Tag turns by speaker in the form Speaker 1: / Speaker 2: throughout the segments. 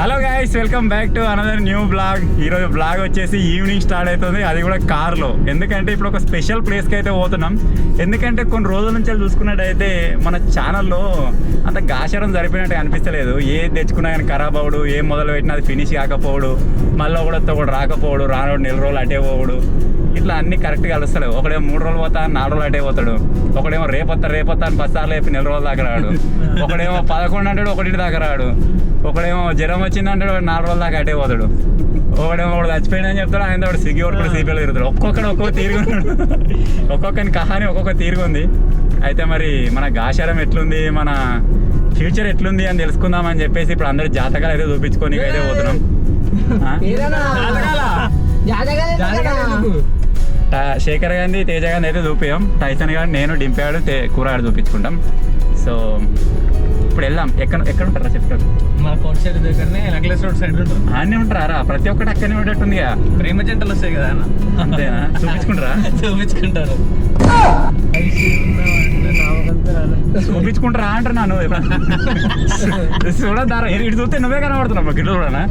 Speaker 1: Hello guys, welcome back to another new blog. ఈరోజు blog వచ్చేసి evening start అవుతుంది, అది కూడా కార్లో. ఎందుకంటే ఇప్పుడు ఒక స్పెషల్ ప్లేస్కి అయితే పోతున్నాం. ఎందుకంటే కొన్ని రోజుల నుంచి చూసుకున్నట్టయితే మన ఛానల్లో అంత గాషరం సరిపోయినట్టు అనిపిస్తలేదు. ఏది తెచ్చుకున్నా కానీ ఖరాబ్ అవ్వడు, ఏం మొదలు పెట్టినా అది ఫినిష్ కాకపోవడు, మళ్ళీ ఒకడు రాకపోవడు, రానోడు 4 రోజులు అటే పోవడు, ఇట్లా అన్ని కరెక్ట్గా కలుస్తలేవు. ఒకడేమో 3 రోజులు పోతా 4 రోజులు అటే పోతాడు, ఒకడేమో రేపొత్తా అని 10 సార్లు చెప్పి 4 రోజుల దాకా రాడు, ఒకడేమో 11 అంటాడు 1 దాకా రాడు, ఒకడేమో జ్వరం వచ్చిందంటాడు 4 రోజుల దాకా అటే పోతాడు, ఒకడేమో చచ్చిపోయిందని చెప్తాడు, ఆయన వాడు సిగ్గి ఒకటి సిపిఎల్ తిరుగుతాడు. ఒక్కొక్క తీరుగున్నాడు, ఒక్కొక్కని కహాని ఒక్కొక్క తీరుగుంది. అయితే మరి మన గాషారం ఎట్లుంది, మన ఫ్యూచర్ ఎట్లుంది అని తెలుసుకుందామని చెప్పేసి ఇప్పుడు అందరు జాతకాలు అయితే చూపించుకొని అయితే పోతున్నాం. శేఖర్ గాంధీ, తేజ గాంధీ అయితే చూపించాం, టైసన్ గారు, నేను, డింపాడు, కూరగాడు చూపించుకుంటాం. సో ఇప్పుడు వెళ్దాం. ఎక్కడ ఉంటారా చెప్తారు?
Speaker 2: మన కోట్ సైడ్ దగ్గరనే నెక్లెస్ రోడ్ సైడ్ ఉంటారు.
Speaker 1: అన్నీ ఉంటారా? ప్రతి ఒక్కటి అక్కడనే ఉండేట్టుందిగా.
Speaker 2: ప్రేమ జంటలు వస్తాయి కదా అన్న,
Speaker 1: అంతేనా? చూపించుకుంటారా?
Speaker 2: చూపించుకుంటారు.
Speaker 1: చూపించుకుంటారా అంటున్నాను. చూడదారా ఇటు చూస్తే నువ్వే కనబడుతున్నావు, గిట్లు చూడనా?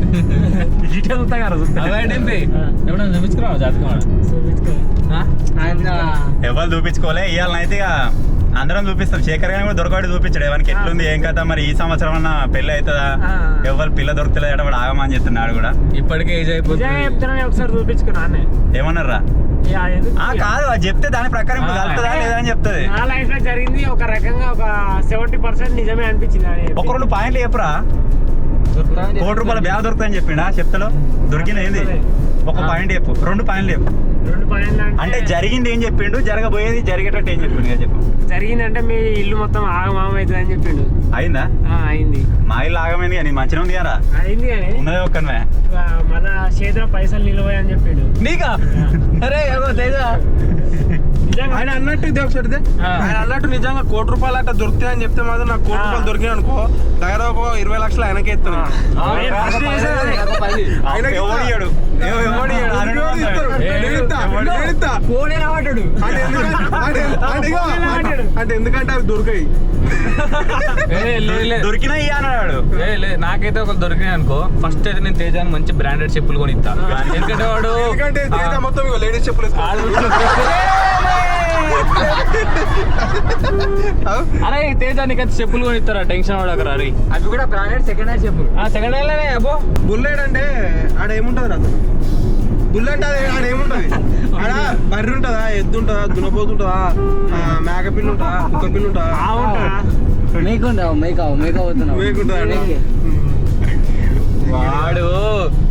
Speaker 1: ఇటే చూస్తా కదా, చూస్తా.
Speaker 2: ఎప్పుడైనా చూపించుకున్నావు జాతకం?
Speaker 1: ఎవరు చూపించుకోలే, ఇవాళనైతే అందరం చూపిస్తాం. శేఖర్ గారిని కూడా దొరకబడి చూపించాడు, ఎవరికి ఎట్లుంది ఏం కదా, మరి ఈ సంవత్సరం అన్న పెళ్లి అవుతుందా, ఎవరు పిల్ల దొరుకుతలేదు వాడు ఆగమని చెప్తున్నాడు కూడా.
Speaker 2: ఇప్పటికే ఏజ్ అయిపోతుంది.
Speaker 3: ఒకసారి చూపించుకున్నా
Speaker 1: ఏమన్నారా? కాదు, అది చెప్తే దాని ప్రకారం ఇప్పుడు కలుతుందా లేదా అని చెప్తుంది.
Speaker 3: నా లైఫ్ లో జరిగింది ఒక రకంగా ఒక 70% నిజమే అనిపించింది.
Speaker 1: ఒక 2 పాయింట్లు చెప్పురా. ₹1 కోటి బ్యాగ్ దొరుకుతాయని చెప్పిండా? చెప్తాలో దొరికిన ఏంది? ఒక పాయింట్ చెప్పు, 2 పాయింట్లు చెప్పు.
Speaker 3: 2 పాయింట్లు
Speaker 1: అంటే జరిగింది ఏం చెప్పిండు, జరగబోయేది జరిగేటట్టు ఏం చెప్పిండు కదా చెప్పు.
Speaker 3: జరిగిందంటే మీ ఇల్లు మొత్తం ఆగమాగం అవుతుంది అని చెప్పిండు.
Speaker 1: అయిందా?
Speaker 3: అయింది.
Speaker 1: మా ఇల్లు ఆగమైంది కానీ మంచిగా ఉంది కదా.
Speaker 3: అయింది కానీ
Speaker 1: ఉన్నదే ఒక్కనే,
Speaker 3: మన చేతిలో పైసలు నిలవని అని చెప్పిండు.
Speaker 2: నీకా? అరే తేజ
Speaker 4: ఆయన అన్నట్టు ఇది ఒకసారి ఆయన అన్నట్టు నిజంగా ₹1 అట్లా దొరుకుతాయి అని చెప్తే మాత్రం నాకు ₹1 దొరికినాయి అనుకో, దగ్గర ఒక 20 లక్షలు ఆయనకే ఇస్తున్నాను. అంటే ఎందుకంటే అవి దొరికాయి,
Speaker 1: దొరికినా అన్నాడు.
Speaker 2: నాకైతే ఒక దొరికినాయి అనుకో, ఫస్ట్ అయితే నేను తేజాన్ని మంచి బ్రాండెడ్ చెప్పులు కొని ఇస్తా. ఎందుకంటే వాడు
Speaker 4: మొత్తం లేడీస్ చెప్పులు.
Speaker 2: అరే తేజానికి అయితే చెప్పులు కొని ఇస్తారా, టెన్షన్ పడకరా. అరే
Speaker 3: అవి కూడా బ్రాండెడ్ సెకండ్ హ్యాండ్ చెప్పులు.
Speaker 2: సెకండ్ హ్యాండ్ లోనే అబ్బో.
Speaker 4: బుల్లెట్ అంటే ఆడ ఏముంటది రా? బుల్లెట్ ఆడ ఏముంటది? ఆడ బర్రె ఉంటుందా, ఎద్దు ఉంటుందా, దున్నపోతు ఉంటుందా, మేకపిల్లి ఉంటుందా, కుక్క పిల్లి ఉంటుందా?
Speaker 2: వాడు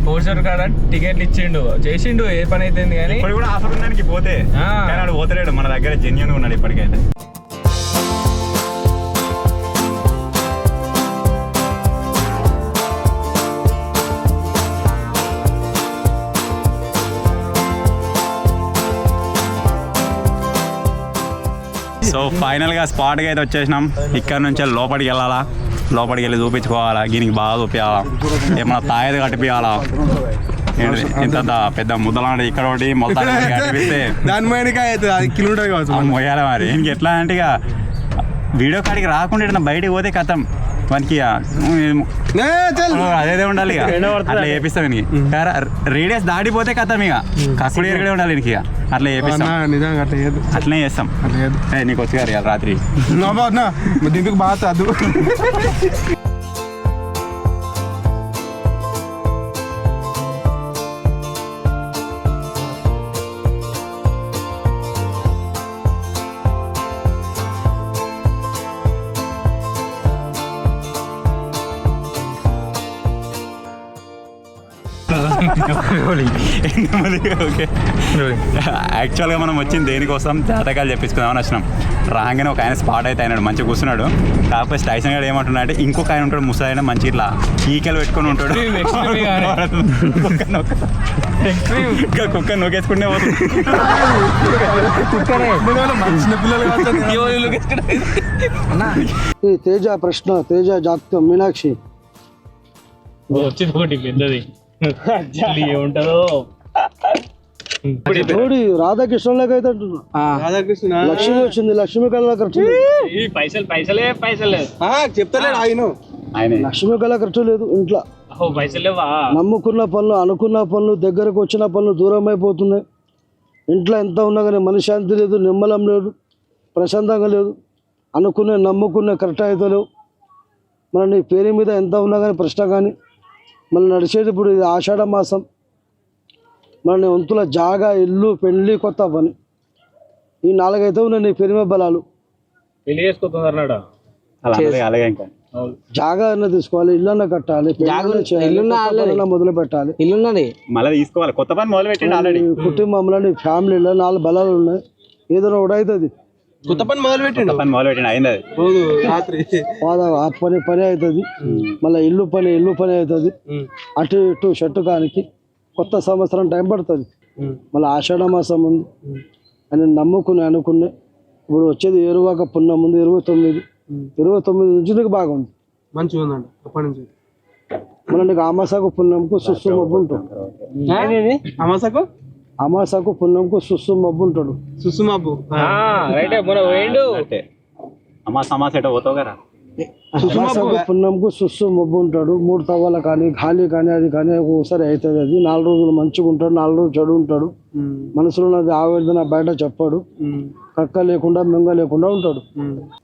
Speaker 2: కోర్సర్ కాడ టికెట్లు ఇచ్చిండు, చేసిండు, ఏ పని అయితే కానీ
Speaker 1: ఇప్పుడు కూడా ఆఫర్ ఉందానికి పోతే కానీ వాడు పోతలేడు. మన దగ్గర జెన్యూన్ ఉన్నాడు ఇప్పటికైతే. సో ఫైనల్గా స్పాట్కి అయితే వచ్చేసినాం. ఇక్కడ నుంచి లోపలికి వెళ్ళాలా, లోపలికి వెళ్ళి చూపించుకోవాలా, దీనికి బాగా చూపించాలా, ఏమన్నా తాయేది కట్టిపియాలా. ఇంత పెద్ద ముద్దలాంటి ఇక్కడ ఒకటి మొత్తం కట్టిపిస్తే
Speaker 4: దాని
Speaker 1: మొయ్యాలి. మరి ఇంక ఎట్లా అంటే ఇక వీడియో కాడికి రాకుండా బయటికి పోతే కథం మనకి అదేదే ఉండాలి. ఇక అట్లా చేపిస్తాం ఇంక రేడియస్ దాటిపోతే కథం, ఇక కక్కుడు ఎరగడే ఉండాలి ఇంక. అట్లా చేపిస్తాం, అట్లనే చేస్తాం. నీకు వచ్చి గారు రాత్రి
Speaker 4: దీనికి బాగా చదువు.
Speaker 1: ఓకే, యాక్చువల్గా మనం వచ్చింది దేనికోసం, జాతకాలు చెప్పించుకుందామని వచ్చినాం. రాగానే ఒక ఆయన స్పాట్ అయితే అయినాడు, మంచిగా కూర్చున్నాడు. కాకపోతే టైసన్ గారు ఏమంటున్నా అంటే ఇంకొక ఆయన ఉంటాడు ముసలాయన, మంచి ఇట్లా ఈకలు పెట్టుకొని ఉంటాడు. కుక్క నొక్కేసుకుంటే
Speaker 5: తేజ ప్రశ్న, తేజ జాతకం, మీనాక్షి
Speaker 2: వచ్చింది ఒకటి పెద్దది ఏముంటదో.
Speaker 5: రాధాకృష్ణలాగా అయితే అంటున్నా.
Speaker 4: రాధాకృష్ణ
Speaker 5: లక్ష్మి వచ్చింది, లక్ష్మి కళ ఖర్చు
Speaker 2: పైసలు పైసలే
Speaker 4: చెప్తలేడు ఆయన.
Speaker 5: లక్ష్మి కళ ఖర్చు లేదు ఇంట్లో.
Speaker 2: పైసలు లేవా?
Speaker 5: నమ్ముకున్న పనులు అనుకున్న పనులు దగ్గరకు వచ్చిన పనులు దూరం అయిపోతున్నాయి. ఇంట్లో ఎంత ఉన్నా కానీ మనశ్శాంతి లేదు, నిమ్మలం లేదు, ప్రశాంతంగా లేదు. అనుకునే నమ్ముకునే కరెక్ట్ అవుతలేవు. మన నీ పేరు మీద ఎంత ఉన్నా కానీ ప్రశ్న కానీ మనం నడిచేది ఇప్పుడు ఇది ఆషాఢ మాసం. మన వంతుల జాగా ఇల్లు పెళ్ళి కొత్త పని ఈ 4 అయితే ఉన్నాయి నీ పేరు మీద బలాలు.
Speaker 2: పెళ్లి చేసుకుంటున్నాడు
Speaker 1: అలాగే ఇంకా
Speaker 5: జాగా అన్న తీసుకోవాలి, ఇల్లు అన్న కట్టాలి, ఇల్లు మొదలు పెట్టాలి.
Speaker 3: ఇల్లున్నది
Speaker 1: మళ్ళీ తీసుకోవాలి. కొత్త పని మొదలు పెట్టండి ఆల్రెడీ.
Speaker 5: కుటుంబంలో నీ ఫ్యామిలీలో 4 బలాలు ఉన్నాయి. ఏదైనా ఒకటి అవుతుంది.
Speaker 4: కొత్త పని మొదలు పెట్టిండు.
Speaker 1: పని మొదలు పెట్టండి అయింది అది.
Speaker 4: రోజు రాత్రి
Speaker 5: ఆ పని అవుతుంది. మళ్ళీ ఇల్లు పని అవుతుంది. అటు ఇటు షర్టు కానికి కొత్త సంవత్సరం టైం పడుతుంది. మళ్ళీ ఆషాఢ మాసం ఉంది అని నమ్ముకుని అనుకునే ఇప్పుడు వచ్చేది ఏరువాక పున్నం ముందు 29 నుంచి నీకు బాగుంది.
Speaker 4: మంచిగా ఉందండి అప్పటి నుంచి.
Speaker 5: మళ్ళీ నీకు అమాసకు పున్నంకు సుస్సు మబ్బు ఉంటాడు. అమాసకు పున్నంకు సుస్సు మబ్బు ఉంటాడు.
Speaker 4: సుసుమాబు
Speaker 1: అమ్మా సెట్ పోతావు కదా.
Speaker 5: అమాసకు పున్నంకు సుస్సు మబ్బు ఉంటాడు. 3 తవ్వాల కానీ ఖాళీ కానీ అది కానీ ఒకసారి అవుతుంది. అది 4 రోజులు మంచిగా ఉంటాడు, 4 రోజులు చెడు ఉంటాడు. మనసులో ఉన్నది ఆవేదన బయట చెప్పాడు. కక్క లేకుండా మెంగ లేకుండా ఉంటాడు.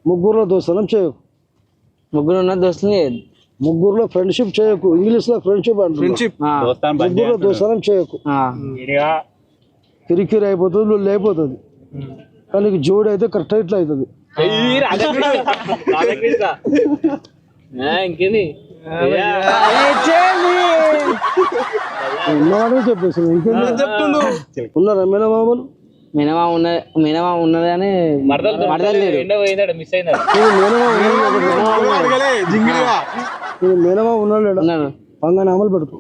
Speaker 5: ముగ్గురులో దోస్తనం చేయకు. ముగ్గురులో ఫ్రెండ్షిప్ చేయకు. ఇంగ్లీష్ లో ఫ్రెండ్షిప్ అంటారు. ముగ్గురులో దోస్తనం చేయకు. కిరికిరి అయిపోతుంది, నువ్వు లేకపోతుంది. కానీ నీకు జోడి అయితే కరెక్ట్ ఇట్లా అవుతుంది. ఉన్నవాడే చెప్పేసి ఇంకేం ఉన్నారా మేనమామలు?
Speaker 3: మినిమా ఉన్నది అని
Speaker 2: మిస్ అయినాడు.
Speaker 5: మేనమా ఉన్నాడు పంగనామాలు పెడుతూ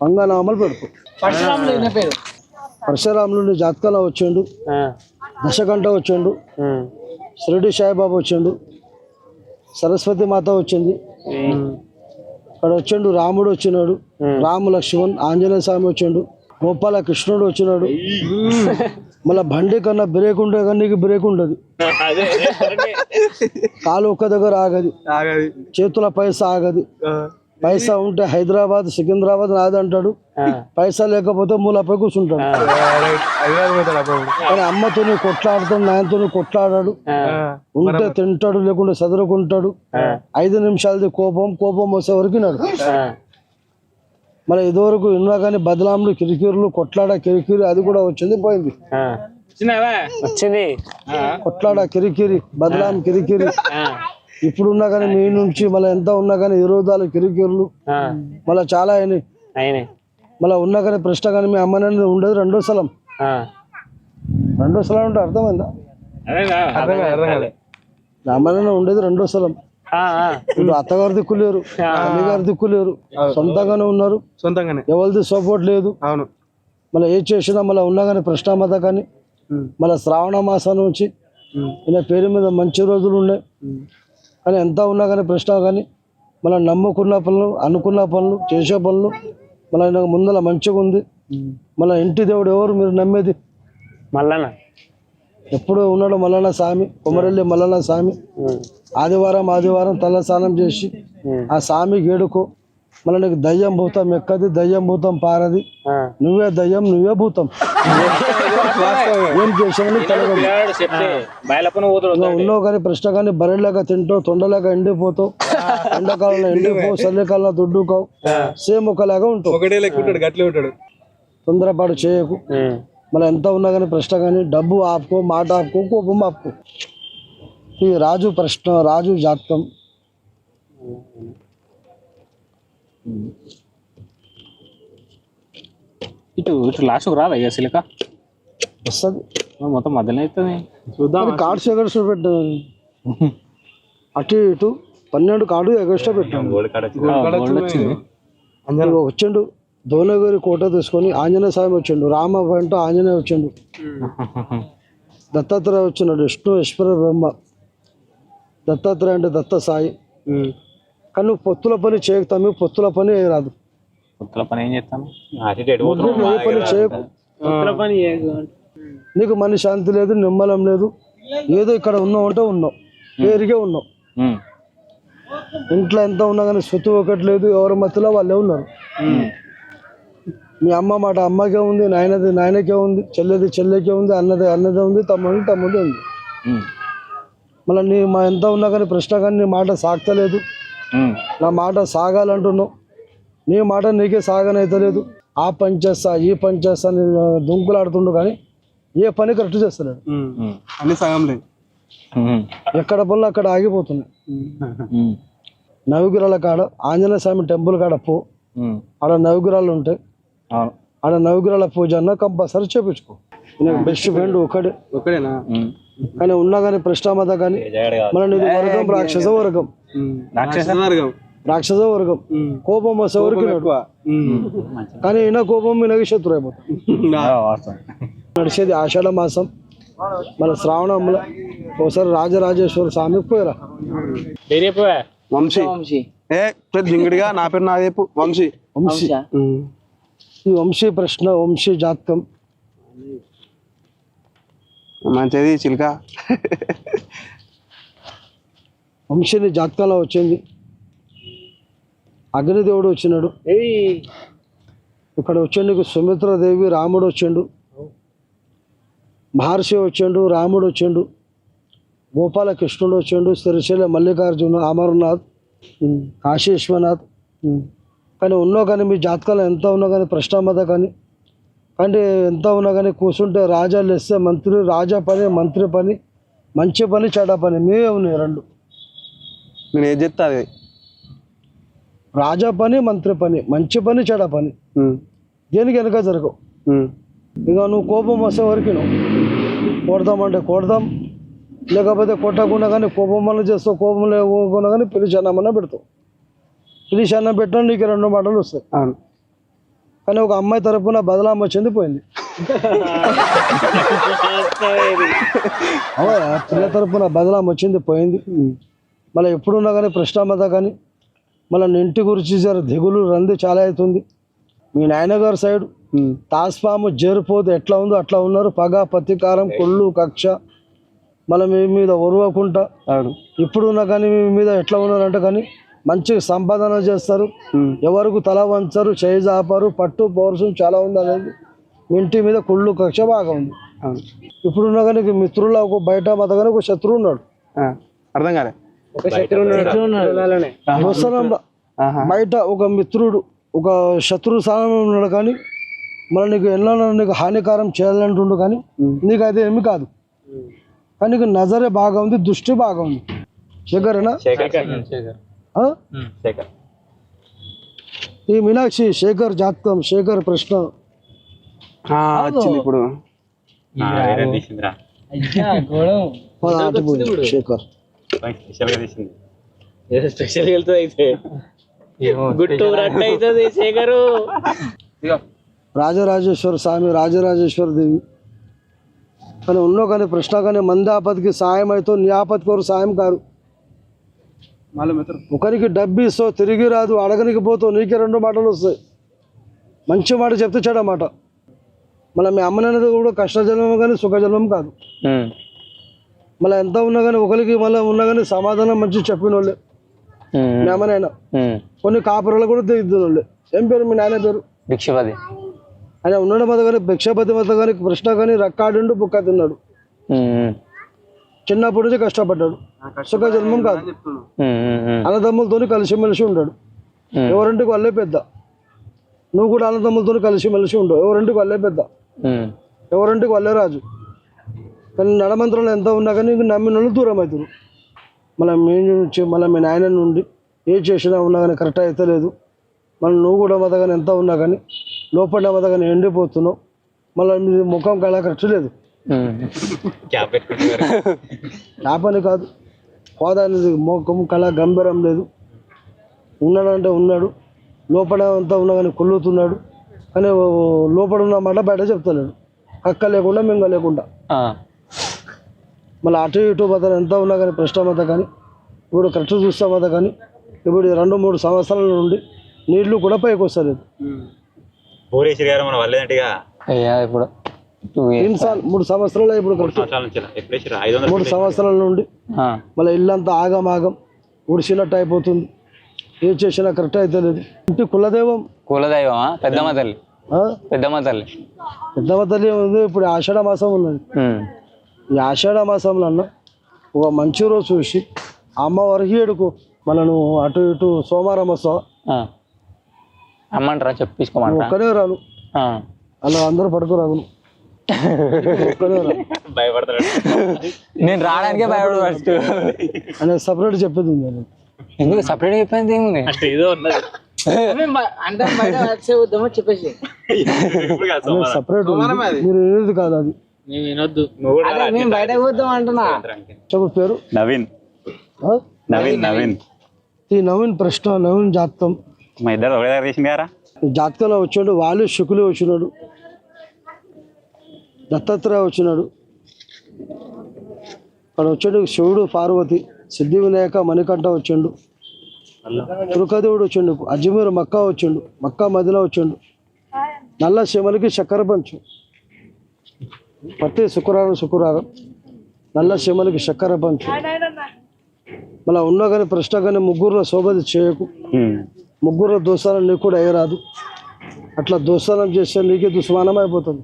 Speaker 5: పంగనామాలు పెడుతూ పరశురాములు జాతకాల వచ్చిండు, దశకంఠ వచ్చిండు, షిరిడి సాయిబాబా వచ్చిండు, సరస్వతి మాత వచ్చింది. అక్కడ వచ్చిండు రాముడు వచ్చినాడు, రాము లక్ష్మణ్ ఆంజనేయ స్వామి వచ్చిండు, గోపాల కృష్ణుడు వచ్చినాడు. మళ్ళీ బండి కన్నా బ్రేక్ ఉంటే కానీ నీకు బ్రేక్ ఉండదు. కాలు ఒక్క దగ్గర ఆగది, చేతుల పైసా ఆగది. పైసా ఉంటే హైదరాబాద్ సికింద్రాబాద్ నాది అంటాడు, పైసా లేకపోతే మూలపై కూర్చుంటాడు. కానీ అమ్మతోని కొట్లాడుతాడు, నాయనతోని కొట్లాడాడు. ఉంటే తింటాడు, లేకుంటే చదువుకుంటాడు. 5 నిమిషాలది కోపం వచ్చే వరకు నాడు. మరి ఇదివరకు ఉన్నా కానీ బదలాంలు కిరికిరులు కొట్లాడ కిరికిరి అది కూడా వచ్చింది పోయింది. కొట్లాడ కిరికిరి బదలాం కిరికిరి ఇప్పుడున్నా కానీ మీ నుంచి మళ్ళీ ఎంత ఉన్నా కానీ విరోధాలు కిరికిరులు మళ్ళీ చాలా అయినాయి. మళ్ళీ ఉన్నా కానీ ప్రశ్న కానీ మీ అమ్మని ఉండేది 2వ స్థలం. 2వ స్థలం అంటే అర్థమైందా? అమ్మనే ఉండేది 2వ స్థలం. ఇప్పుడు అత్తగారు దిక్కులేరు, తల్లిగారు దిక్కులేరు, సొంతంగానే ఉన్నారు. ఎవరిది సపోర్ట్ లేదు. మళ్ళీ ఏ చేసినా మళ్ళీ ఉన్నా కానీ ప్రశ్నామత కానీ మళ్ళీ శ్రావణ మాసం నుంచి ఇలా పేరు మీద మంచి రోజులు ఉన్నాయి. కానీ ఎంత ఉన్నా కానీ ప్రశ్న కానీ మళ్ళీ నమ్ముకున్న పనులు అనుకున్న పనులు చేసే పనులు మళ్ళీ ముందర మంచిగా ఉంది. మళ్ళీ ఇంటి దేవుడు ఎవరు మీరు నమ్మేది?
Speaker 3: మల్లన్న
Speaker 5: ఎప్పుడు ఉన్నాడు మల్లన్న స్వామి, కొమరెల్లి మల్లన్న స్వామి. ఆదివారం తల స్నానం చేసి ఆ స్వామి గేడుకో. మళ్ళీ నీకు దయ్యం భూతం ఎక్కది, దయ్యం భూతం పారది. నువ్వే దయ్యం, నువ్వే భూతం. ఏం చేసామని ఉన్నావు కానీ ప్రశ్న కానీ బరెలాగా తింటావు, తొండలాగా ఎండిపోతావు. ఎండాకాలంలో ఎండిపోవు, చలికాలంలో దుడ్డుకోవు. సేమ్ ఒకలాగా ఉంటావు. తొందరపాటు చేయకు. మళ్ళీ ఎంత ఉన్నా కానీ ప్రశ్న కానీ డబ్బు ఆపుకో, మాట ఆపుకో, కోపం ఆపుకో. ఈ రాజు ప్రశ్న, రాజు జాతకం.
Speaker 2: ఇటు లాస్ట్ రాదా సిలిక
Speaker 5: వస్తుంది
Speaker 2: మొత్తం మధ్యలో అవుతుంది.
Speaker 5: కార్డ్స్ ఎగస్ట్రా పెట్టాను. అటు ఇటు 12 కార్డు ఎగస్ట్రా పెట్టాను. వచ్చిండు దోనగిరి కోట తీసుకొని ఆంజనేయ స్వామి వచ్చిండు, రామ వెంట ఆంజనేయ వచ్చిండు, దత్తాత్రేయ వచ్చినాడు, విష్ణు ఈశ్వర బ్రహ్మ. దత్తాత్రేయ అంటే దత్త సాయి. కానీ నువ్వు పొత్తుల పని చేయకు, పొత్తుల పని రాదు.
Speaker 2: పొత్తుల పని ఏం చేస్తాను?
Speaker 5: ఏ పని చేయకు. నీకు మన శాంతి లేదు, నిమ్మలం లేదు. ఏదో ఇక్కడ ఉన్నావు అంటే ఉన్నావు. పేరుకే ఉన్నాం. ఇంట్లో ఎంత ఉన్నా కానీ సొత్తు ఒకటి లేదు, ఎవరి మధ్యలో వాళ్ళే ఉన్నారు. మీ అమ్మ మాట అమ్మకే ఉంది, నాయనది నాయనకే ఉంది, చెల్లెది చెల్లెకే ఉంది, అన్నదే ఉంది, తమ్ముడే ఉంది. మళ్ళీ నీ మా ఎంత ఉన్నా కానీ ప్రశ్న కానీ నీ మాట సాగతలేదు, నా మాట సాగాలంటున్నావు, నీ మాట నీకే సాగనైతలేదు. ఆ పని చేస్తా ఈ పని చేస్తా అని దుంకులాడుతుండు కానీ ఏ పని కరెక్ట్ చేస్తలేడు.
Speaker 4: అన్ని సగం లేదు,
Speaker 5: ఎక్కడ పనులు అక్కడ ఆగిపోతున్నాయి. నవగిరాల కాడ ఆంజనేయ స్వామి టెంపుల్ కాడ పో, ఆడ నవగిరాలు ఉంటాయి, ఆడ నవగిరాల పూజ అన్న కంపల్సరీ చేపించుకో. నాకు బెస్ట్ ఫ్రెండ్ ఒకడేనా కానీ ఉన్నా కానీ ప్రశ్నామత కానీ మన నీది వర్గం రాక్షస వర్గం కోపం వస్తే వరకు కానీ ఈయన కోపం ఈయనకి శత్రు అయిపోతాం. నడిచేది ఆషాఢ మాసం, మన శ్రావణంలో ఒకసారి రాజరాజేశ్వర స్వామికి పోయిరా.
Speaker 4: వంశీ జింగిడిగా నా పేరు నాదేపు వంశీ.
Speaker 5: ఈ వంశీ ప్రశ్న, వంశీ జాతకం
Speaker 4: మంచిది చిలుక.
Speaker 5: వంశీని జాతకంలో వచ్చింది. అగ్నిదేవుడు వచ్చినాడు ఇక్కడ, వచ్చేందుకు సుమిత్రాదేవి, రాముడు వచ్చిండు, మహర్షి వచ్చిండు, రాముడు వచ్చిండు, గోపాలకృష్ణుడు వచ్చిండు, శ్రీశైల మల్లికార్జున, అమర్నాథ్, కాశీ విశ్వనాథ్. కానీ ఉన్నా కానీ మీ జాతకాలు ఎంత ఉన్నా కానీ ప్రశ్నామత కానీ అంటే ఎంత ఉన్నా కానీ కూర్చుంటే రాజా లెస్తే మంత్రి, రాజా పని మంత్రి పని, మంచి పని చెడ్డ పని మేమే ఉన్నాయి రెండు.
Speaker 4: నేను ఏం చెప్తా అది
Speaker 5: రాజా పని మంత్రి పని, మంచి పని చెడ్డ పని దేనికి వెనక జరగవు. ఇక నువ్వు కోపం వస్తే వరకు నువ్వు కొడదామంటే కొడదాం, లేకపోతే కొట్టకుండా కానీ కోపం వల్ల చేస్తావు, కోపం లేకుండా కానీ పిలిచి అన్నమన్నా పెడతావు. పిలిచి అన్నం పెట్టినా నీకు 2 మాటలు వస్తాయి. కానీ ఒక అమ్మాయి తరపున బదలాం వచ్చింది పోయింది, పిల్ల తరపున బదలాం వచ్చింది పోయింది. మళ్ళీ ఎప్పుడున్నా కానీ ప్రశ్నామత కానీ మళ్ళీ ఇంటి గురించి జర దిగులు రంది చాలా అవుతుంది. మీ నాయనగారి సైడ్ తాస్పాము జేరిపోతే ఎట్లా ఉందో అట్లా ఉన్నారు, పగ ప్రతీకారం కొళ్ళు కక్ష మళ్ళీ మీ మీద ఒరవకుండా ఇప్పుడున్నా కానీ మీ మీద ఎట్లా ఉన్నారంటే కానీ మంచి సంపాదన చేస్తారు, ఎవరికి తల వంచరు, చేయి జాపరు, పట్టు పౌరుషం చాలా ఉంది అనేది మీ ఇంటి మీద కుళ్ళు కక్ష బాగా ఉంది. ఇప్పుడున్నా కానీ మిత్రుల్లో ఒక బయట మత కానీ ఒక శత్రువు ఉన్నాడు,
Speaker 4: అర్థం కాలే.
Speaker 5: బయట ఒక మిత్రుడు ఒక శత్రు స్థానంలో ఉన్నాడు కానీ మళ్ళీ నీకు ఎన్నో నీకు హానికారం చేయాలంటుండు కానీ నీకు అయితే ఏమి కాదు. కానీ నీకు నజరే బాగా ఉంది, దృష్టి బాగా ఉంది. శేఖరేనా? ఈ మీనాక్షి శేఖర్ జాతకం, శేఖర్ ప్రశ్న
Speaker 4: వచ్చింది ఇప్పుడు.
Speaker 5: శేఖర్
Speaker 3: స్పెషల్ వెళ్తుంది అయితే గుట్టూరు అట్ట అవుతుంది శేఖరు.
Speaker 5: రాజరాజేశ్వర స్వామి, రాజరాజేశ్వర దేవి కానీ ఉన్నో కానీ ప్రశ్న కానీ మంది ఆపదకి సాయం అవుతావు, నీ ఆపదకి ఎవరు సాయం కారు. ఒకరికి డబ్బు ఇస్తావు తిరిగి రాదు, అడగనికి పోతావు నీకే 2 మాటలు వస్తాయి. మంచి మాట చెప్తే చెడ మాట. మళ్ళీ మీ అమ్మననేది కూడా కష్టజన్మం కానీ సుఖజన్మం కాదు. మళ్ళీ ఎంత ఉన్నా కానీ ఒకరికి మళ్ళీ ఉన్నా కానీ సమాధానం మంచి చెప్పిన వాళ్ళే మీ అమ్మనైనా. కొన్ని కాపురాలు కూడా తెగిద్దిన వాళ్ళే. ఏం పేరు మీ నాయన పేరు?
Speaker 2: భిక్షపతి.
Speaker 5: ఆయన ఉన్నాడు మత కానీ భిక్షపతి మత కానీ ప్రశ్న కానీ రక్కాడిండు బుక్క తిన్నాడు. చిన్నప్పటి నుంచి కష్టపడ్డాడు, సుఖ జన్మం కాదు. అన్నదమ్ములతో కలిసిమెలిసి ఉంటాడు, ఎవరింటికి వాళ్ళే పెద్ద. నువ్వు కూడా అన్నదమ్ములతో కలిసిమెలిసి ఉండవు, ఎవరింటికి వాళ్ళే పెద్ద, ఎవరింటికి వాళ్ళే రాజు. కానీ నడమంత్రంలో ఎంత ఉన్నా కానీ నమ్మిన వాళ్ళు దూరం అవుతారు. మళ్ళీ మీ నుంచి మళ్ళీ మీ నాయన నుండి ఏ చేసినా ఉన్నా కానీ కరెక్ట్ అయితే లేదు. మళ్ళీ నువ్వు కూడా మత కానీ ఎంత ఉన్నా కానీ లోపల మత కానీ ఎండిపోతున్నావు. మళ్ళీ మీ ముఖం కళ కరెక్ట్ లేదు. చేపని కాదు, హోదా అనేది ముఖం కళ గంభీరం లేదు. ఉన్నాడంటే ఉన్నాడు, లోపల అంతా ఉన్నా కానీ కొల్లుతున్నాడు. కానీ లోపల ఉన్న మాట బయట చెప్తలేడు, కక్క లేకుండా మింగ లేకుండా. మళ్ళీ అటు ఇటు మత ఎంత ఉన్నా కానీ ప్రశ్న మత కానీ ఇప్పుడు కరెక్ట్ చూస్తా మత కానీ ఇప్పుడు 2-3 సంవత్సరాల నుండి నీళ్లు కూడా పైకి వస్తలేదు.
Speaker 1: ఇప్పుడు
Speaker 5: 3 సంవత్సరాలు ఇప్పుడు కరెక్ట్ 3 సంవత్సరాల నుండి మళ్ళీ ఇల్లంతా ఆగమాగం ఉడిసినట్టు అయిపోతుంది. ఏ చేసినా కరెక్ట్ అయితే లేదు. ఇంటి కులదైవం
Speaker 2: పెద్దమ్మ తల్లి.
Speaker 5: పెద్దమ్మ తల్లి ఉంది. ఇప్పుడు ఆషాఢ మాసం ఉన్నది. ఈ ఆషాఢ మాసంలో అన్న ఒక మంచి రోజు చూసి అమ్మవారికి ఏడుకో. మళ్ళీ నువ్వు అటు ఇటు సోమవారం వస్తావా
Speaker 2: అమ్మంటారా చెప్పించుకోమంటారా?
Speaker 5: ఒక్కనే రాను అలా అందరూ పడుకోరాను. ఒక్కనే రాను.
Speaker 2: నేను రావడానికే భయపడు ఫస్ట్
Speaker 5: అనేది సపరేట్ చెప్పేది ఉంది.
Speaker 2: ఎందుకు సపరేట్ చెప్పింది ఏముంది?
Speaker 3: అంటే బయట వచ్చేద్దామో చెప్పేసి
Speaker 5: సపరేట్ మీరు ఏది కాదు అది
Speaker 3: మేము వినొద్దు. మేము బయటకు పోద్దాం అంటున్నా.
Speaker 5: చెప్పు పేరు
Speaker 1: నవీన్.
Speaker 5: ఈ నవీన్ ప్రశ్న నవీన్ జాతకం
Speaker 1: మా ఇద్దరు ఒకటే దగ్గర చేసింది కదా.
Speaker 5: జాతకంలో వచ్చాడు. వాళ్ళు శుకులు వచ్చినాడు, దత్తాత్రేయ వచ్చినాడు, అక్కడ వచ్చాడు శివుడు, పార్వతి, సిద్ధి వినాయక, మణికంఠ వచ్చిండు, తురుకదేవుడు వచ్చిండు, అజ్మీర్ మక్కా వచ్చిండు, మక్కా మదిన వచ్చిండు, నల్ల శిమలకి చక్కెర పంచు ప్రతి శుక్రవారం నల్ల శిమలకి చక్కెర పంచు. మళ్ళీ ఉన్నా కానీ ప్రశ్న కానీ ముగ్గురులో శోభది చేయకు. ముగ్గురు దోస్తానం నీకు కూడా అయ్యరాదు. అట్లా దోస్తానం చేస్తే నీకే దుస్మానం అయిపోతుంది.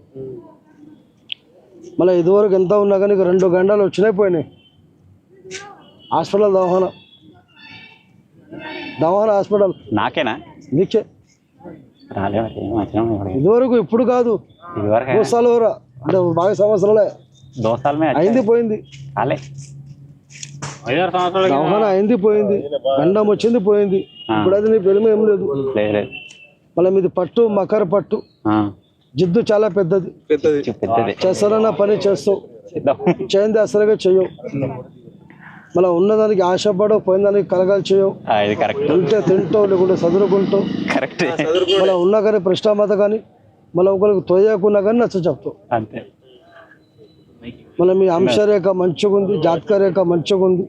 Speaker 5: మళ్ళీ ఇదివరకు ఎంత ఉన్నా కానీ 2 గంటలు వచ్చినాయి పోయినాయి. హాస్పిటల్ దవాఖానా హాస్పిటల్
Speaker 1: నాకేనా?
Speaker 5: నీకే ఇదివరకు, ఇప్పుడు కాదు. దోస్తాలు అంటే బాగా సంవత్సరాలే అయింది పోయింది. దవాఖానా అయింది పోయింది. గండం వచ్చింది పోయింది. ఇప్పుడు అది నీ పెరిమ ఏం లేదు. మళ్ళీ మీది పట్టు మకర పట్టు. జిద్దు చాలా పెద్దది. చేస్తారన్న పని చేస్తావు, చేయండి అసలుగా చెయ్యవు. మళ్ళీ ఉన్నదానికి ఆశపడవు, పోయిన దానికి కలగాలి చేయవు. తింటే తింటావు, లేకుంటే చదువుకుంటావు. మళ్ళీ ఉన్నా కానీ ప్రశ్నామత కానీ మళ్ళీ ఒకరికి తోయకున్నా కానీ నచ్చ చెప్తావు. మళ్ళీ మీ అంశరేఖ మంచిగా ఉంది, జాతక రేఖ మంచిగా ఉంది.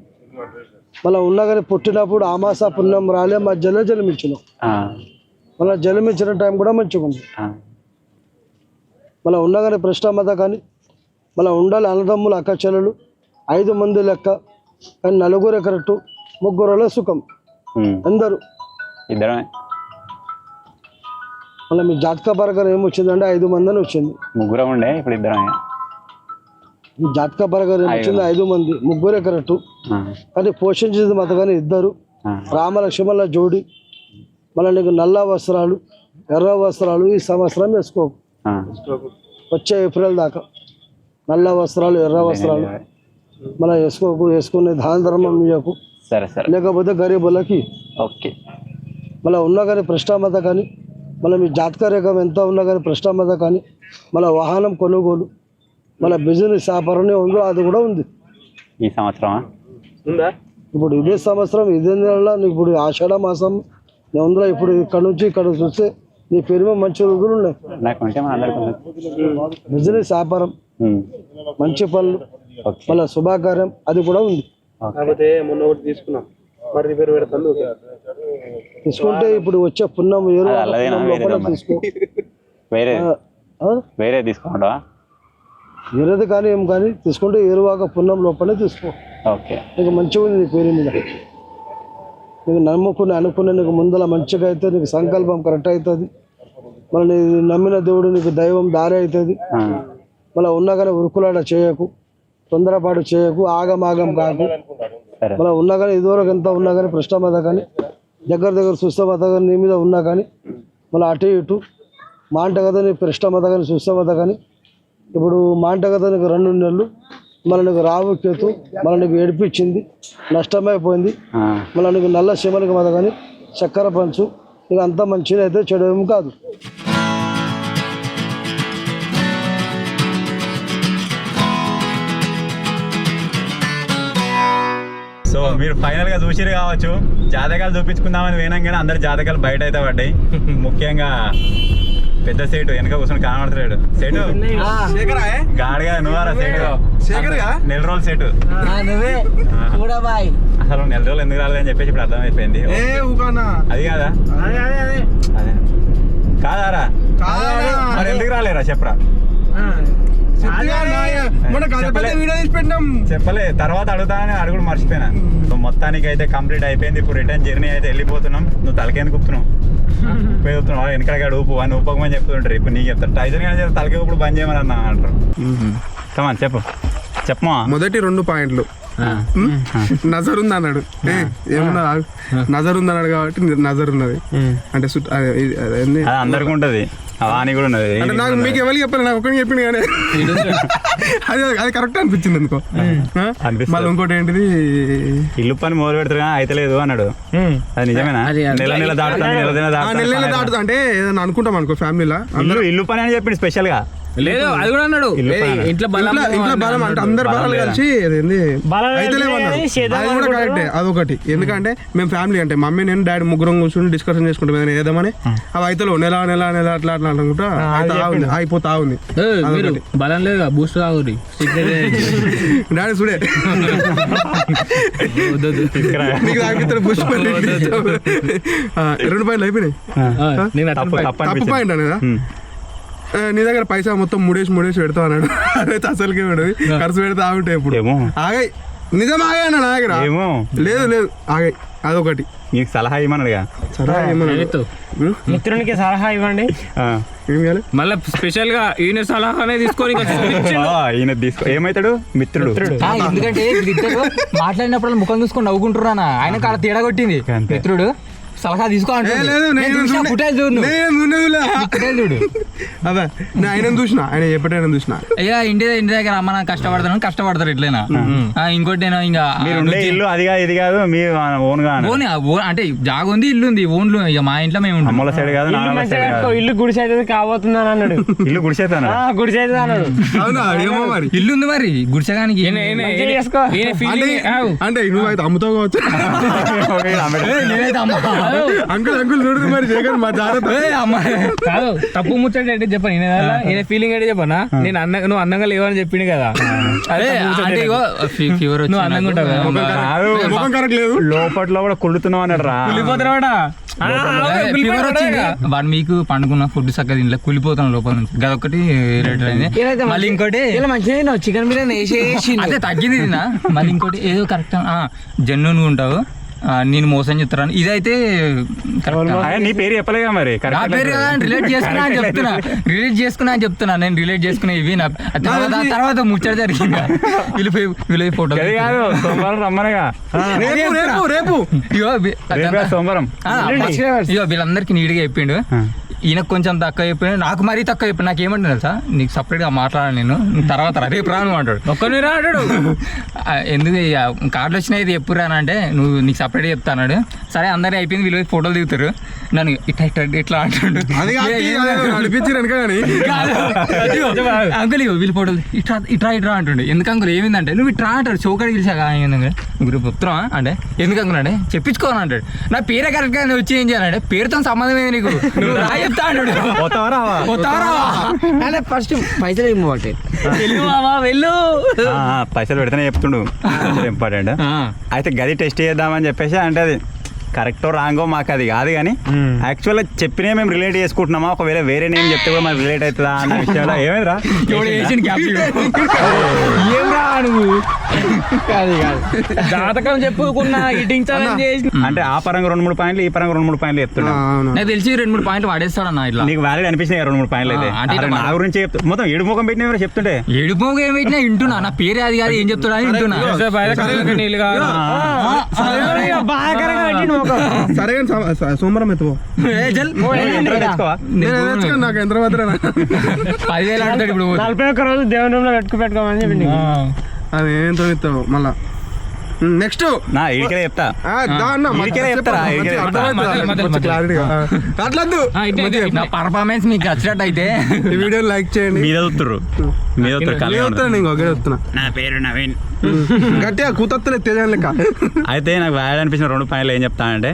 Speaker 5: మళ్ళీ ఉన్నా కానీ పుట్టినప్పుడు ఆమాస పుణ్యం రాలే మధ్యలో జన్మించినావు. మళ్ళీ జన్మించిన టైం కూడా మంచిగా ఉంది. మళ్ళీ ఉన్నా కానీ ప్రశ్నామత కానీ మళ్ళీ ఉండాలి అన్నదమ్ములు అక్క చెల్లెలు 5 మంది లెక్క. కానీ 4 కరెక్ట్, 3 సుఖం. అందరూ మళ్ళీ మీ జాతక పరకరం ఏమొచ్చిందంటే 5 మంది అని వచ్చింది.
Speaker 1: 3 ఉండే, ఇప్పుడు 2.
Speaker 5: ఈ జాతక పరకరం ఏమొచ్చింది 5 మంది, 3 కరెక్ట్. కానీ పోషించేది మత కానీ 2 రామలక్ష్మణ జోడి. మళ్ళీ నీకు నల్ల వస్త్రాలు, ఎర్ర వస్త్రాలు ఈ సంవత్సరం వేసుకోకు. వచ్చే ఏప్రిల్ దాకా నల్ల వస్త్రాలు, ఎర్ర వస్త్రాలు మళ్ళీ వేసుకోకు. వేసుకునే దాన ధర్మం ఇవ్వకు, లేకపోతే గరీబులకి. మళ్ళీ ఉన్నా కానీ ప్రశ్నామత కానీ మళ్ళీ మీ జాతక రేఖం ఎంత ఉన్నా కానీ ప్రశ్నామత కానీ మళ్ళీ వాహనం కొనుగోలు, మళ్ళీ బిజినెస్ వ్యాపారం ఉందో అది కూడా ఉంది
Speaker 1: ఈ సంవత్సరం.
Speaker 5: ఇప్పుడు ఇదే సంవత్సరం ఇదే నెల నీకు ఇప్పుడు ఆషాఢ మాసం ఉందిరా. ఇప్పుడు ఇక్కడ నుంచి ఇక్కడ చూస్తే నీ పేరు మంచి రోజులు ఉన్నాయి. బిజినెస్ వ్యాపారం, మంచి పనులు, మళ్ళీ శుభాకార్యం అది కూడా ఉంది.
Speaker 4: కాకపోతే మొన్న ఒకటి తీసుకున్నాం, మరి పేరు పెడతాను.
Speaker 5: తీసుకుంటే ఇప్పుడు వచ్చే పుణ్యం తీసుకో.
Speaker 1: వేరే తీసుకుంటా
Speaker 5: వేరేది కానీ ఏం కానీ తీసుకుంటే ఏరువాక పుణ్యం లోపలే తీసుకో. నీకు మంచిగా ఉంది నీ పేరు మీద. నీకు అనుకునే నీకు ముందర మంచిగా అవుతుంది. నీకు సంకల్పం కరెక్ట్ అవుతుంది. మళ్ళీ నీ నమ్మిన దేవుడు నీకు దైవం దారి అవుతుంది. మళ్ళీ ఉన్నా కానీ ఉరుకులాట చేయకు, తొందరపాటు చేయకు, ఆగమాగం కాకు. మళ్ళీ ఉన్నా కానీ ఇదివరకు ఎంత ఉన్నా కానీ ప్రశ్నమత కానీ దగ్గర సుస్థమత కానీ నీ మీద ఉన్నా కానీ మళ్ళీ అటు ఇటు మాంట కదా నీ ప్రశ్నమత కానీ సుస్థమత కానీ ఇప్పుడు మాంట కదా నీకు 2 నెలలు మళ్ళీ నీకు రావు కేతు మళ్ళీ నీకు ఏడిపించింది, నష్టమైపోయింది. మళ్ళీ నీకు నల్ల శిమలకి మత కానీ చక్కెర పంచు నీకు అంత మంచిగా అయితే చెడు ఏం కాదు.
Speaker 1: సో మీరు ఫైనల్ గా చూసిరు కావచ్చు. జాతకాలు చూపించుకుందామని పోయినాం, అందరు జాతకాలు బయట అయితే పడ్డాయి. ముఖ్యంగా పెద్ద సేటు వెనక కూర్చొని కనబడుతున్నాడు. సేటు గాడిగా నువ్వారా సేటు? నెల రోజులు సేటు. అసలు 4 రోజులు ఎందుకు రాలేదని చెప్పేసి ఇప్పుడు అర్థమైపోయింది. అది కాదా? కాదారా? మరి ఎందుకు రాలేరా చెప్పరా?
Speaker 4: మన గణపతి వీడియో తీసి పెట్టినాం.
Speaker 1: చెప్పలే, తర్వాత అడుగుతానని అడుగుడు మర్చిపోయినా. సో మొత్తానికి అయితే కంప్లీట్ అయిపోయింది. ఇప్పుడు రిటర్న్ జర్నీ అయితే వెళ్ళిపోతున్నాం. నువ్వు తలకేందుకు కూపుతున్నావు? పోతున్నావు వెనకడగాడు ఊపు అని ఊపకమని చెప్తుంటారు. ఇప్పుడు నీకు చెప్తారు టైజన్ కానీ తలకే ఊపుడు బంద్ చేయమని అన్నా అంటారు. కమాన్ చెప్పమా.
Speaker 4: మొదటి 2 పాయింట్లు నజర్ ఉంది అన్నాడు. ఏమన్నా నజర్ ఉంది అన్నాడు కాబట్టి నజర్ ఉన్నది అంటే
Speaker 1: అందరికి ఉంటది, వాణి కూడా ఉన్నది.
Speaker 4: అంటే నాకు మీకు ఎవరికి చెప్పాలి, నాకు ఒకరికి చెప్పింది కానీ అది కరెక్ట్ అనిపించింది అనుకో. మళ్ళీ ఇంకోటి ఏంటిది,
Speaker 1: ఇల్లు పని మొదలు పెడతారు కానీ అయితే లేదు అన్నాడు. అది నిజమేనా? నెల
Speaker 4: దాటుతా అంటే ఏదైనా అనుకుంటాం అనుకో ఫ్యామిలీలో
Speaker 1: ఇల్లు పని అని చెప్పింది స్పెషల్ గా.
Speaker 2: లేదు అది కూడా అన్నాడు, ఇంట్లో బలం
Speaker 4: అంటే అందరు బలాలు కలిసి అయితే కూడా కరెక్టే. అదొకటి. ఎందుకంటే మేము ఫ్యామిలీ అంటే మమ్మీ నేను డాడీ ముగ్గురం కూర్చొని డిస్కషన్ చేసుకుంటాం ఏదైనా ఏదామని. అవి అయితే నెల అట్లా అనుకుంటా అయిపోతా ఉంది.
Speaker 2: బలం లేదు బూస్ట్ తాగురి
Speaker 4: డాడీ చూడే బూస్ట్ 2 పాయింట్లు అయిపోయినాయి. తప్పు పాయింట్ అనేదా? నీ దగ్గర పైసా మొత్తం ముడేసి పెడతావు అన్నాడు. అదైతే అసలుకే ఉండదు, ఖర్చు పెడతా ఉంటాయి. ఇప్పుడు ఆగాయి, నిజం ఆగాయి అన్నాడు. నా దగ్గర లేదు ఆగాయి. అదొకటి.
Speaker 1: నీకు సలహా ఇవ్వమన్నాడుగా.
Speaker 3: మిత్రునికి సలహా ఇవ్వండి.
Speaker 2: మళ్ళీ స్పెషల్ గా ఈయన సలహానే తీసుకొని
Speaker 1: ఈయన ఏమైతాడు మిత్రుడు.
Speaker 6: ఎందుకంటే మాట్లాడినప్పుడు ముఖం చూసుకొని నవ్వుకుంటున్నానా, ఆయన కాడ తేడా కొట్టింది. మిత్రుడు సలహా తీసుకోవాలి.
Speaker 4: అదే ఆయన చూసిన, ఆయన చెప్పేట చూసిన.
Speaker 6: అయ్యా ఇంటి దగ్గర అమ్మ నాకు కష్టపడతారు ఎట్లయినా. ఇంకోటి నేను ఇంకా
Speaker 1: ఇల్లు అది కాదు ఇది కాదు, మీ ఓన్ గా
Speaker 6: అంటే జాగ ఉంది, ఇల్లు ఉంది, ఓన్లు. ఇక మా ఇంట్లో మేము
Speaker 1: అమ్మల సైడ్ కాదు,
Speaker 3: ఇల్లు గుడిసె అయితే కాబోతుందని అన్నాడు.
Speaker 1: ఇల్లు గుడిసేతాను
Speaker 3: గుడిసె అయితే అన్నాడు.
Speaker 6: ఇల్లు ఉంది మరి గుడిసెగానికి.
Speaker 4: అంటే నువ్వు అయితే అమ్ముతావు కావచ్చు. అంకుల్ చూడరు మరి జగన్ మా
Speaker 2: కాదు తప్పు ముచ్చట ఏంటి చెప్పను. ఈయన ఫీలింగ్ ఏంటి చెప్పనా, నేను నువ్వు అందంగా లేవని చెప్పిండు కదా.
Speaker 6: ఫీవర్
Speaker 2: నువ్వు అందంగా ఉంటావు
Speaker 4: కరెక్ట్ లేదు,
Speaker 1: లోపట్లో కూడా కుళ్ళుతున్నావు అన్నాడు రా.
Speaker 6: ఫీవర్ వచ్చింది వాడు. మీకు పండుకున్న ఫుడ్ చక్కగా ఇంట్లో కుళ్ళిపోతాను లోపల నుంచి. అదొకటి రిలేటెడ్ అయింది. మళ్ళీ ఇంకోటి
Speaker 3: మంచిగా చికెన్ బిర్యానీ వేసేసి
Speaker 6: అదే తగ్గింది తిన్నా. మళ్ళీ ఇంకోటి ఏదో కరెక్ట్ జెన్యూన్గా ఉంటావు, నేను మోసం చెప్తాను. ఇదైతే
Speaker 1: నీ పేరు చెప్పలేగా మరి.
Speaker 6: రిలేట్ చేసుకున్నా అని చెప్తున్నా. నేను రిలేట్ చేసుకున్నా ఇవి నా తర్వాత ముచ్చట జరిగింది. వీళ్ళు ఫోటో
Speaker 1: కాదు, సోమవారం రమ్మనగా.
Speaker 4: రేపు
Speaker 1: సోమవారం
Speaker 6: ఇగో వీళ్ళందరికీ నీట్గా చెప్పిండు. ఈయనకు కొంచెం తక్కువ చెప్పిండు, నాకు మరీ తక్కువ చెప్పిండు. నాకు ఏమంటుంది తెలుసా, నీకు సపరేట్గా మాట్లాడాను నేను తర్వాత రేపు రాను అంటాడు.
Speaker 2: ఒక్కని రాడు.
Speaker 6: ఎందుకు కార్డులు వచ్చినాయి ఎప్పుడు రానంటే నువ్వు నీకు సపరేట్గా చెప్తాన్నాడు. సరే అందరూ అయిపోయింది, వీళ్ళు ఫోటోలు దిగుతారు. నన్ను ఇట్లా అంటాడు. అంకుల్ వీళ్ళు ఫోటోలు ఇట్రా అంటుండే. ఎందుకు అంకుల్ ఏమైందంటే నువ్వు ఇట్రా అంటాడు. చౌకడి గెలిచాక గ్రూప్ ఉత్తరం అంటే ఎందుకు అంకుల్ అంటే చెప్పించుకోని అంటాడు. నా పేరే కరెక్ట్ గా వచ్చి ఏం చేయాలంటే పేరుతో సంబంధం ఏంది నీకు, నువ్వు రా చెప్తా అంటాడు.
Speaker 3: ఫస్ట్ పైసలు ఇవ్వమంటే
Speaker 6: వెళ్ళు
Speaker 1: పైసలు పెడితేనే చెప్తుండు ఇంపార్టెంట్. అయితే గది టెస్ట్ చేద్దామని చెప్పేసి అంటే అది కరెక్టో రాంగో మాకు అది కాదు, కానీ యాక్చువల్గా చెప్పినే మేము రిలేట్ చేసుకుంటున్నామా, ఒకవేళ వేరే నేమ్ చెప్తే కూడా మనకు రిలేట్ అవుతుందా అన్న విషయంలో ఏమైందిరా
Speaker 2: జాతకం చెప్పుకున్నా
Speaker 1: అంటే ఆ పరంగా 2-3 పాయింట్లు, ఈ పరంగా 2-3 పాయింట్లు చెప్తున్నా.
Speaker 6: నాకు తెలిసి 2-3 పాయింట్లు వాడేస్తాడన్నా. ఇట్లా
Speaker 1: నీకు వ్యాలిడ్ అనిపించినాయి 2-3 పాయింట్లు అయితే. అంటే నా గురించి మొత్తం ఏడు ముఖం పెట్టిన చెప్తుంటే
Speaker 6: ఏడు ముఖం ఏం పెట్టినా వింటున్నా. నా పేరే అది కాదు ఏం చెప్తున్నా అని వింటున్నా.
Speaker 4: సరే సోమవారం ఎత్తుకో నాకు ఎంత మాత్రం
Speaker 6: 10,000 ఆడతాడు ఇప్పుడు.
Speaker 3: 41 రోజు దేవుని రూమ్ లో పెట్టుకోమని చెప్పి
Speaker 4: అది ఏంతో ఇస్తావు మళ్ళా. నెక్స్ట్
Speaker 1: చెప్తా
Speaker 4: అట్లద్దు.
Speaker 6: నా పర్ఫార్మెన్స్ మీకు నచ్చినట్టు అయితే
Speaker 4: ఈ వీడియో లైక్ చేయండి.
Speaker 1: మీద
Speaker 4: చెప్తున్నా
Speaker 1: నా పేరు నవీన్.
Speaker 4: గట్టిగా కూతత్తలే తేజాన్ లెక్క.
Speaker 1: అయితే నాకు వ్యాడ్ అనిపించిన 2 పాయింట్లు ఏం చెప్తానంటే,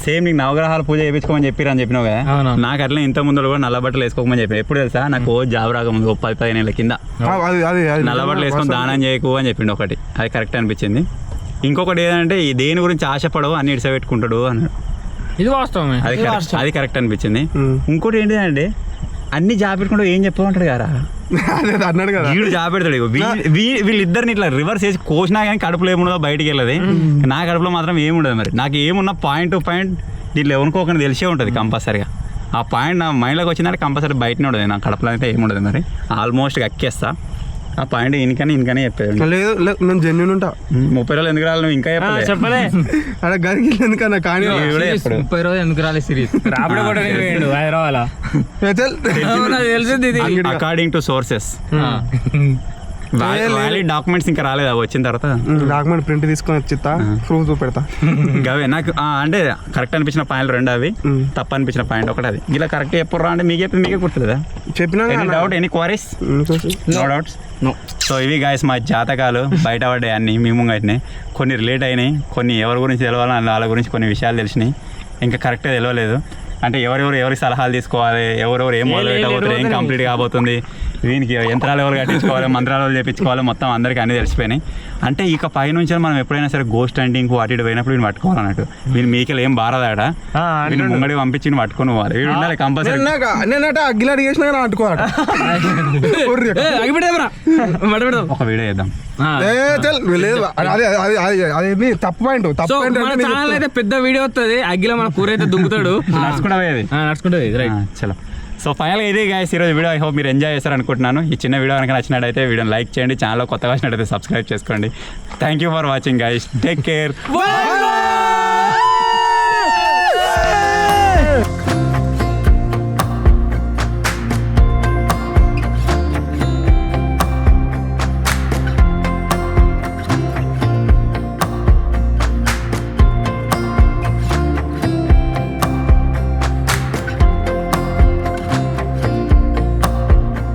Speaker 1: సేమ్ నీకు నవగ్రహాల పూజ చేయించుకోమని చెప్పిరు అని చెప్పినావు కదా, నాకు అట్లా ఇంత ముందు కూడా నల్ల బట్టలు వేసుకోమని చెప్పి. ఎప్పుడు తెలుసా, నాకు జాబ్ రాకముందు 10-15 ఏళ్ళ కింద నల్ల బట్టలు వేసుకొని దానం చేయకు అని చెప్పిండు ఒకటి. అది కరెక్ట్ అనిపించింది. ఇంకొకటి ఏదంటే ఈ దేని గురించి ఆశపడవు అన్ని ఇడిసపెట్టుకుంటాడు అన్నాడు.
Speaker 2: ఇది వాస్తవమే,
Speaker 1: అది కరెక్ట్ అనిపించింది. ఇంకోటి ఏంటి అంటే అన్ని జాబ్ పెట్టుకుంటూ ఏం చెప్పమంటాడు కదా,
Speaker 4: అదే అన్నాడు కదా
Speaker 1: వీడు జాబెడతాడు ఇగో. వీళ్ళిద్దరిని ఇట్లా రివర్స్ చేసి కోసినా కానీ కడుపులో ఏముండదో బయటికి వెళ్ళదు. నా కడుపులో మాత్రం ఏముండదు. మరి నాకు ఏమున్నా పాయింట్ టు పాయింట్ దీంట్లో ఎవరికోకుండా తెలిసే ఉంటుంది కంపల్సరీగా. ఆ పాయింట్ నా మైండ్లోకి వచ్చిందంటే కంపల్సరీ బయటనే ఉండదు. నా కడుపులో అయితే ఏముండదు. మరి ఆల్మోస్ట్ ఎక్కేస్తా ఆ పాయింట్ ఇనికనే చెప్పేది.
Speaker 4: లేదు లేదు నేను జెన్యున్ ఉంటా.
Speaker 1: 30 రోజులు ఎందుకు రాలి నువ్వు ఇంకా
Speaker 3: చెప్పలే
Speaker 4: అక్కడ గరికి ఎందుకన్నా కానీ
Speaker 6: 30 రోజులు ఎందుకు రాలే సిరీస్
Speaker 2: రాబడి కూడా వేయండు హైదరాబాద్ తెలిసింది ఇది.
Speaker 1: According to sources valid documents ఇంకా రాలేదా వచ్చిన తర్వాత?
Speaker 4: డాక్యుమెంట్ ప్రింట్ తీసుకొని వచ్చిస్తా ప్రూఫ్ చూపెడతా.
Speaker 1: గవే నాకు అంటే కరెక్ట్ అనిపించిన పాయింట్లు 2 అవి, తప్పు అనిపించిన పాయింట్ ఒకటి అది. ఇలా కరెక్ట్ ఎప్పుడు రా అంటే మీకు చెప్పింది మీకే గుర్తులేదా?
Speaker 4: చెప్పినా
Speaker 1: any doubt any queries? No doubts. So ఇవి గాయస్ మా జాతకాలు బయట పడ్డాయి అన్ని మీ ముంగటినే. కొన్ని రిలేట్ అయినాయి, కొన్ని ఎవరి గురించి తెలవాలని వాళ్ళ గురించి కొన్ని విషయాలు తెలిసినాయి, ఇంకా కరెక్ట్గా తెలియలేదు. అంటే ఎవరి సలహాలు తీసుకోవాలి, ఎవరెవరు ఏం మొదలు పెట్టబోతున్నారు, ఏం కంప్లీట్ కాబోతుంది, దీనికి యంత్రాలు ఎవరు కట్టించుకోవాలి, మంత్రాలు ఎవరు చేయించుకోవాలి, మొత్తం అందరికీ అన్నీ తెలిసిపోయినాయి. అంటే ఇక పై నుంచి మనం ఎప్పుడైనా సరే గోస్ట్ హంటింగ్ అటు ఇటు పోయినప్పుడు వీళ్ళు పట్టుకోవాలన్నట్టు. వీళ్ళు మీకెళ్ళి ఏం బారదాడ వీళ్ళు ముంగడి పంపించి పట్టుకొని పోవాలి. వీళ్ళు ఉండాలి కంపల్సరీ.
Speaker 4: నేనట అగ్గిలాడి చేసినా కానీ అంటుకోవాట.
Speaker 1: ఒక వీడియో చేద్దాం.
Speaker 4: లేదు అదేమి తప్పు పాయింట్. తప్పు పాయింట్
Speaker 2: మన ఛానల్ అయితే పెద్ద వీడియో వస్తుంది. అగ్గిలో మన కూర అయితే దుంకుతాడు
Speaker 1: నడుచుకుంటా పోయేది.
Speaker 2: నడుచుకుంటుంది రైట్.
Speaker 1: చలో. సో ఫైనల్గా ఇదే గాయస్ ఈరోజు వీడియో. ఐ హోప్ మీరు ఎంజాయ్ చేస్తారు అనుకుంటున్నాను. ఈ చిన్న వీడియో కనుక నచ్చినట్టయితే వీడియోని లైక్ చేయండి, ఛానల్లో కొత్తగా వచ్చినట్టయితే సబ్స్క్రైబ్ చేసుకోండి. Thank you for watching guys. Take care.